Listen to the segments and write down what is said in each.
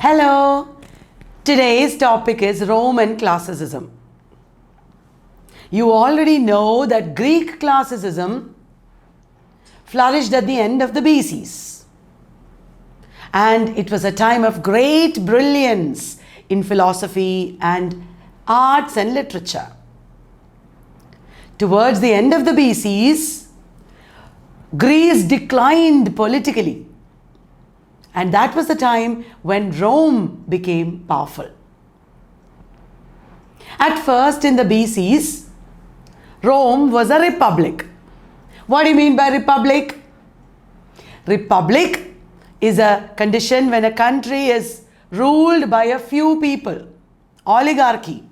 Hello, today's topic is Roman classicism. You already know that Greek classicism flourished at the end of the BCs. And it was a time of great brilliance in philosophy and arts and literature. Towards the end of the BCs, Greece declined politically. And that was the time when Rome became powerful. At first in the BCs, Rome was a republic. What do you mean by republic? Republic is a condition when a country is ruled by a few people, oligarchy,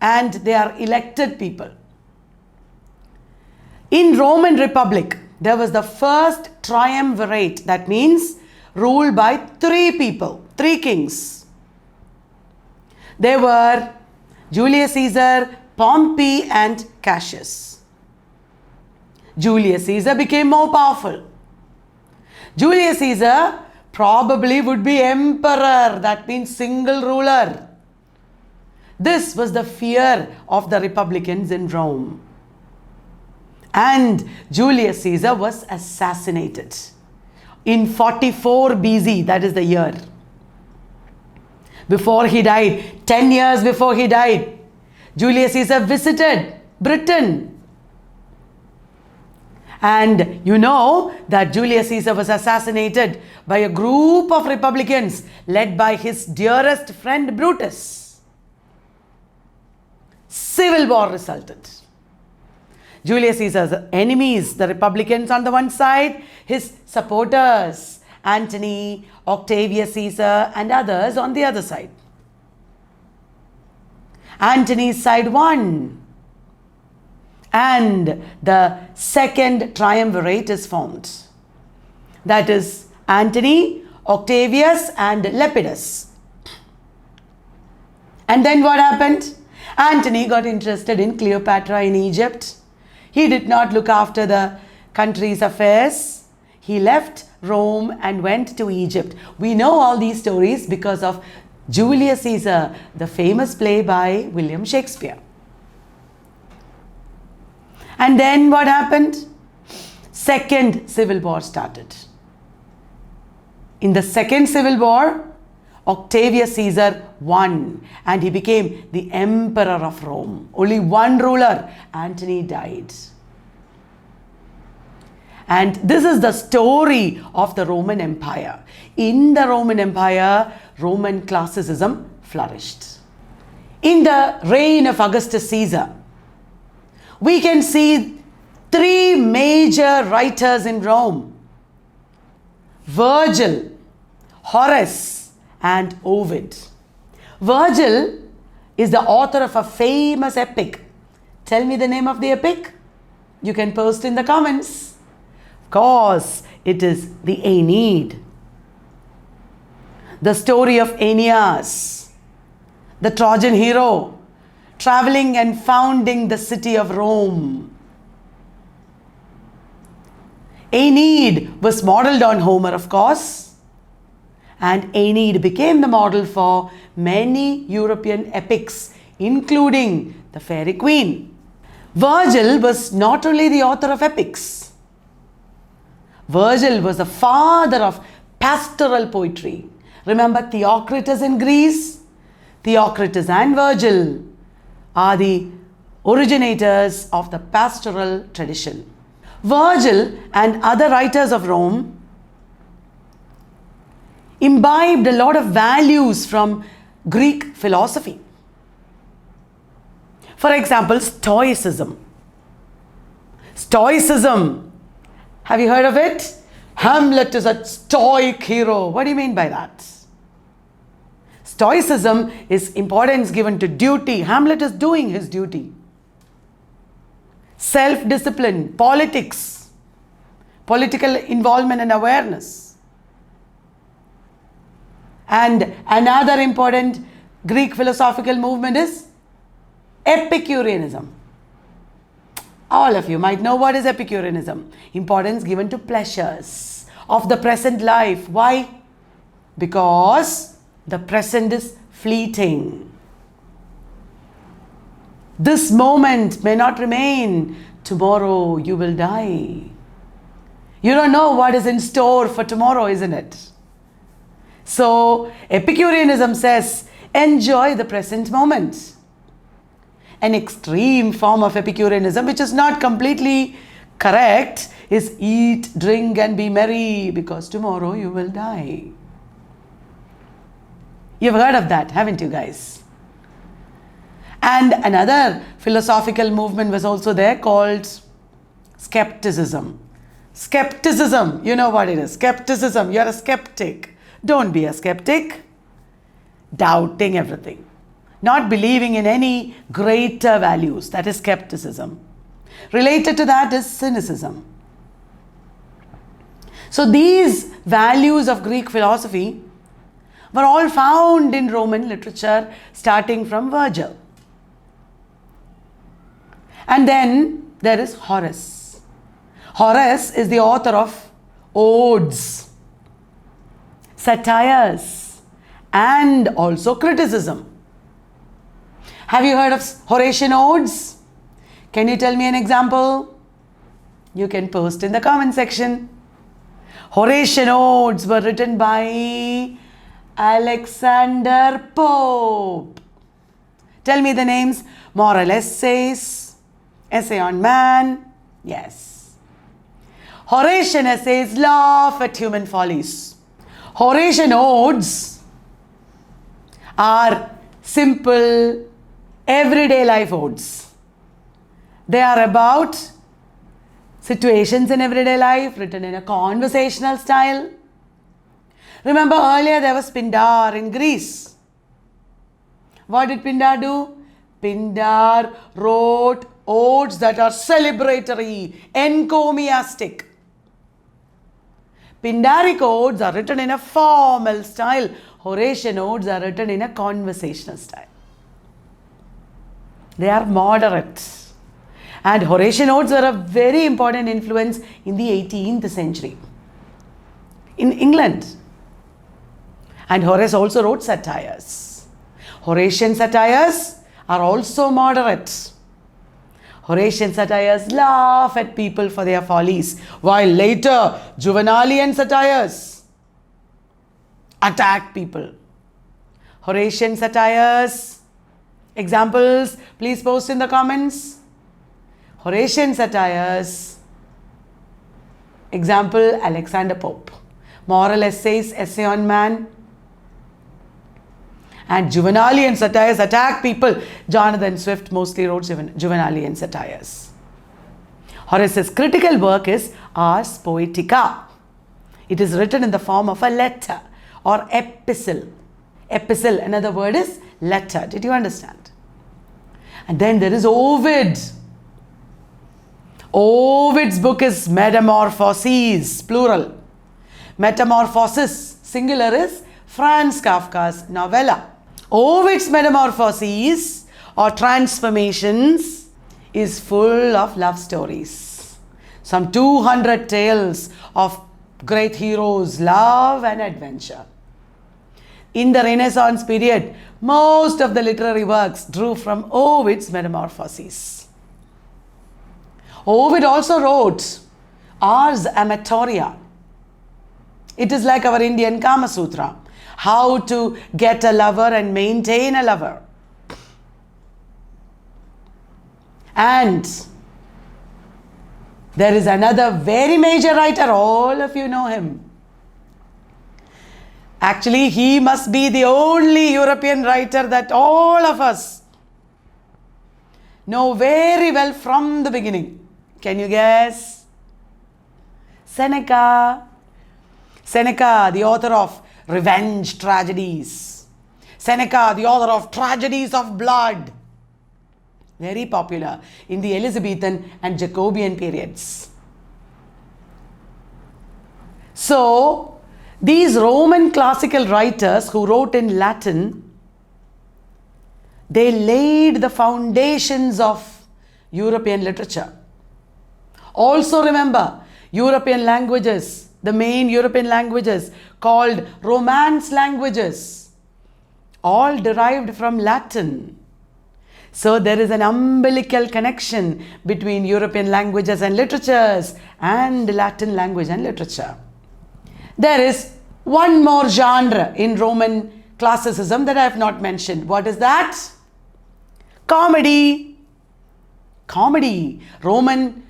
and they are elected people. In Roman Republic, there was the first Triumvirate, that means ruled by three people, three kings. They were Julius Caesar, Pompey, and Cassius. Julius Caesar became more powerful. Julius Caesar probably would be emperor, that means single ruler. This was the fear of the Republicans in Rome. And Julius Caesar was assassinated in 44 BC, that is the year. Before he died, 10 years before he died, Julius Caesar visited Britain. And you know that Julius Caesar was assassinated by a group of Republicans led by his dearest friend Brutus. Civil war resulted. Julius Caesar's enemies, the Republicans on the one side, his supporters, Antony, Octavius Caesar, and others on the other side. Antony's side won, and the second Triumvirate is formed. That is Antony, Octavius, and Lepidus. And then what happened? Antony got interested in Cleopatra in Egypt. He did not look after the country's affairs. He left Rome and went to Egypt. We know all these stories because of Julius Caesar, the famous play by William Shakespeare. And then what happened? Second Civil War started. In the Second Civil War, Octavius Caesar won and he became the emperor of Rome. Only one ruler, Antony, died. And this is the story of the Roman Empire. In the Roman Empire, Roman classicism flourished. In the reign of Augustus Caesar, we can see three major writers in Rome: Virgil, Horace, and Ovid. Virgil is the author of a famous epic. Tell me the name of the epic. You can post in the comments. Of course, it is the Aeneid. The story of Aeneas, the Trojan hero, traveling and founding the city of Rome. Aeneid was modeled on Homer, of course. And Aeneid became the model for many European epics, including the Fairy Queen. Virgil was not only the author of epics. Virgil was the father of pastoral poetry. Remember Theocritus in Greece? Theocritus and Virgil are the originators of the pastoral tradition. Virgil and other writers of Rome imbibed a lot of values from Greek philosophy. For example, Stoicism. Stoicism, have you heard of it? Hamlet is a stoic hero. What do you mean by that? Stoicism is importance given to duty. Hamlet is doing his duty. Self-discipline, politics, political involvement and awareness. And another important Greek philosophical movement is Epicureanism. All of you might know what is Epicureanism. Importance given to pleasures of the present life. Why? because the present is fleeting. This moment may not remain. Tomorrow you will die. You don't know what is in store for tomorrow, isn't it? So Epicureanism says, enjoy the present moment. An extreme form of Epicureanism, which is not completely correct, is eat, drink and be merry because tomorrow you will die. You've heard of that, haven't you guys? And another philosophical movement was also there called skepticism. Skepticism, you know what it is. Skepticism, you're a skeptic. Don't be a skeptic. Doubting everything. Not believing in any greater values. That is skepticism. Related to that is cynicism. So these values of Greek philosophy were all found in Roman literature starting from Virgil. And then there is Horace. Horace is the author of odes, satires, and also criticism. Have you heard of Horatian odes? Can you tell me an example? You can post in the comment section. Horatian odes were written by Alexander Pope. Tell me the names. Moral essays, essay on man, yes. Horatian essays laugh at human follies. Horatian odes are simple, everyday life odes. They are about situations in everyday life written in a conversational style. Remember earlier there was Pindar in Greece. What did Pindar do? Pindar wrote odes that are celebratory, encomiastic. Pindaric odes are written in a formal style. Horatian odes are written in a conversational style. They are moderate. And Horatian odes were a very important influence in the 18th century in England. And Horace also wrote satires. Horatian satires are also moderate. Horatian satires laugh at people for their follies, while later Juvenalian satires attack people. Horatian satires, examples, please post in the comments. Horatian satires, example, Alexander Pope. Moral essays, essay on man. And Juvenalian satires attack people. Jonathan Swift mostly wrote Juvenalian satires. Horace's critical work is Ars Poetica. It is written in the form of a letter or epistle. Epistle, another word is letter. Did you understand? And then there is Ovid. Ovid's book is Metamorphoses, plural. Metamorphosis, singular, is Franz Kafka's novella. Ovid's Metamorphoses or transformations is full of love stories. Some 200 tales of great heroes, love and adventure. In the Renaissance period, most of the literary works drew from Ovid's Metamorphoses. Ovid also wrote Ars Amatoria. It is like our Indian Kama Sutra. How to get a lover and maintain a lover. And there is another very major writer, all of you know him. Actually, he must be the only European writer that all of us know very well from the beginning. Can you guess? Seneca. Seneca, the author of Revenge Tragedies. Seneca, the author of Tragedies of Blood. Very popular in the Elizabethan and Jacobean periods. So, these Roman classical writers who wrote in Latin, they laid the foundations of European literature. Also remember, European languages, the main European languages, called Romance languages, all derived from Latin. So there is an umbilical connection between European languages and literatures and Latin language and literature. There is one more genre in Roman classicism that I have not mentioned. What is that? Comedy. Comedy. Roman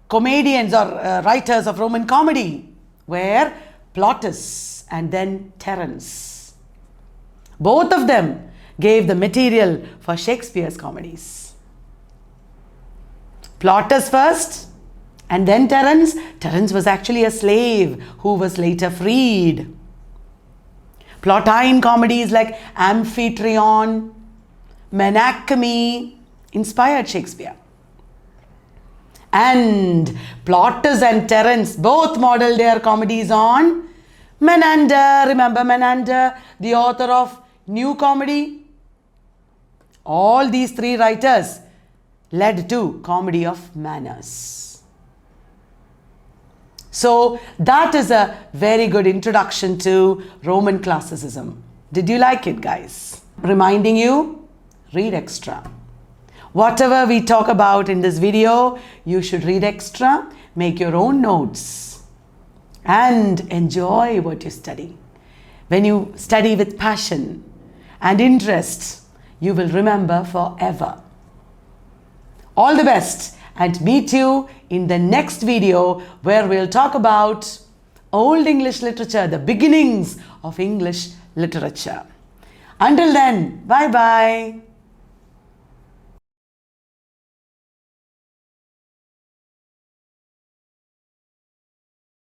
comedians or writers of Roman comedy were Plautus and then Terence. Both of them gave the material for Shakespeare's comedies. Plautus first and then Terence. Terence was actually a slave who was later freed. Plautine comedies like Amphitryon, Menacme inspired Shakespeare. And Plautus and Terence both modeled their comedies on Menander. Remember Menander, the author of New Comedy? All these three writers led to comedy of manners. So that is a very good introduction to Roman classicism. Did you like it, guys? Reminding you, read extra. Whatever we talk about in this video, you should read extra, make your own notes, and enjoy what you study. When you study with passion and interest, you will remember forever. All the best, and meet you in the next video where we'll talk about Old English literature, the beginnings of English literature. Until then, bye-bye.